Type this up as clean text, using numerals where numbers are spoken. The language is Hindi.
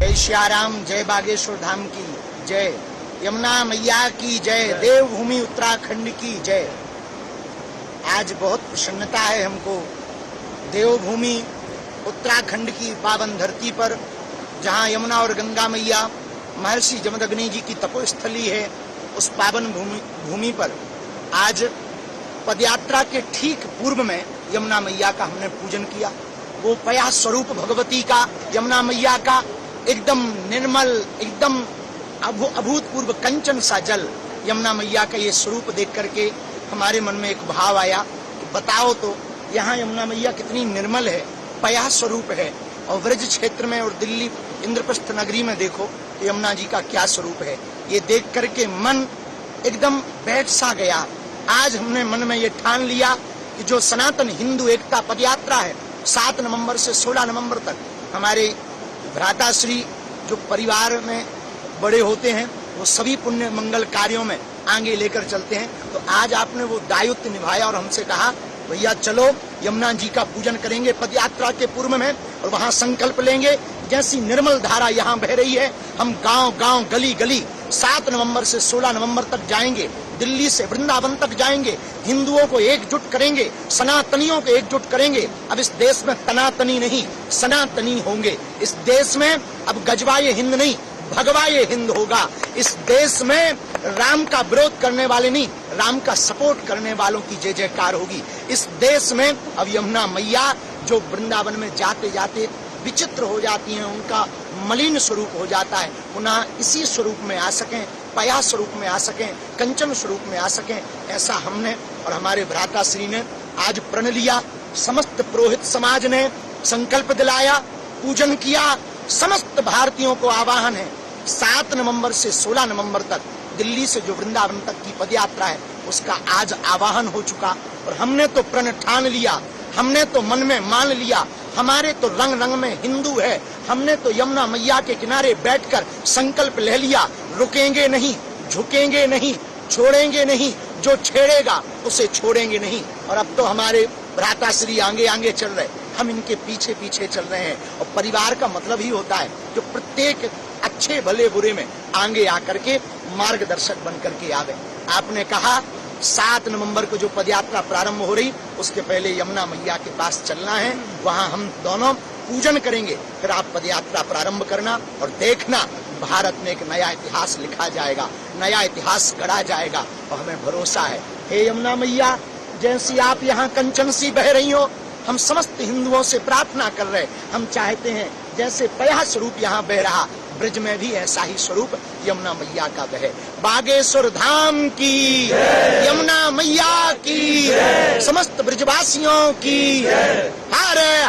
जय श्याराम, जय बागेश्वर धाम की जय, यमुना मैया की जय, देवभूमि उत्तराखंड की जय। आज बहुत प्रसन्नता है हमको देवभूमि उत्तराखंड की पावन धरती पर, जहां यमुना और गंगा मैया महर्षि जमदग्नि जी की तपोस्थली है, उस पावन भूमि पर आज पदयात्रा के ठीक पूर्व में यमुना मैया का हमने पूजन किया। वो पया स्वरूप भगवती का, यमुना मैया का एकदम निर्मल, एकदम अभूतपूर्व कंचन सा जल, यमुना मैया का ये स्वरूप देख करके हमारे मन में एक भाव आया कि बताओ तो यहाँ यमुना मैया कितनी निर्मल है, पया स्वरूप है। और व्रज क्षेत्र में और दिल्ली इंद्रप्रस्थ नगरी में देखो यमुना जी का क्या स्वरूप है। ये देख करके मन एकदम बैठ सा गया। आज हमने मन में ये ठान लिया कि जो सनातन हिंदू एकता पदयात्रा है 7 नवंबर से 16 नवंबर तक, हमारे भ्राताश्री जो परिवार में बड़े होते हैं वो सभी पुण्य मंगल कार्यों में आगे लेकर चलते हैं। तो आज आपने वो दायित्व निभाया और हमसे कहा भैया चलो यमुना जी का पूजन करेंगे पदयात्रा के पूर्व में, और वहाँ संकल्प लेंगे जैसी निर्मल धारा यहाँ बह रही है, हम गांव गांव गली गली 7 नवंबर से 16 नवंबर तक जाएंगे, दिल्ली से वृंदावन तक जाएंगे, हिंदुओं को एकजुट करेंगे, सनातनियों को एकजुट करेंगे। अब इस देश में तनातनी नहीं, सनातनी होंगे। इस देश में अब गजवाए हिंद नहीं, भगवाए हिंद होगा। इस देश में राम का विरोध करने वाले नहीं, राम का सपोर्ट करने वालों की जय जयकार होगी। इस देश में अब यमुना मैया जो वृंदावन में जाते जाते विचित्र हो जाती हैं, उनका मलिन स्वरूप हो जाता है, पुनः इसी स्वरूप में आ सकें, पया स्वरूप में आ सकें, कंचन स्वरूप में आ सकें, ऐसा हमने और हमारे भ्राताश्री ने आज प्रण लिया। समस्त पुरोहित समाज ने संकल्प दिलाया, पूजन किया। समस्त भारतीयों को आह्वान है 7 नवंबर से 16 नवंबर तक दिल्ली से जो वृंदावन तक की पदयात्रा है उसका आज आह्वान हो चुका। और हमने तो प्रण ठान लिया, हमने तो मन में मान लिया, हमारे तो रंग रंग में हिंदू है। हमने तो यमुना मैया के किनारे बैठकर संकल्प ले लिया, रुकेंगे नहीं, झुकेंगे नहीं, छोड़ेंगे नहीं, जो छेड़ेगा उसे छोड़ेंगे नहीं। और अब तो हमारे भ्राताश्री आगे आगे चल रहे, हम इनके पीछे पीछे चल रहे हैं। और परिवार का मतलब ही होता है जो प्रत्येक अच्छे भले बुरे में आगे आकर के मार्गदर्शक बन करके आवे। आपने कहा 7 नवंबर को जो पदयात्रा प्रारंभ हो रही, उसके पहले यमुना मैया के पास चलना है, वहाँ हम दोनों पूजन करेंगे, फिर आप पदयात्रा प्रारंभ करना और देखना भारत में एक नया इतिहास लिखा जाएगा, नया इतिहास गढ़ा जाएगा। और हमें भरोसा है, हे यमुना मैया, जैसी आप यहाँ कंचन सी बह रही हो, हम समस्त हिंदुओं से प्रार्थना कर रहे, हम चाहते हैं जैसे पया स्वरूप यहाँ बह रहा, ब्रज में भी ऐसा ही स्वरूप यमुना मैया का बहे। बागेश्वर धाम की, यमुना मैया की, समस्त ब्रजवासियों की, हरे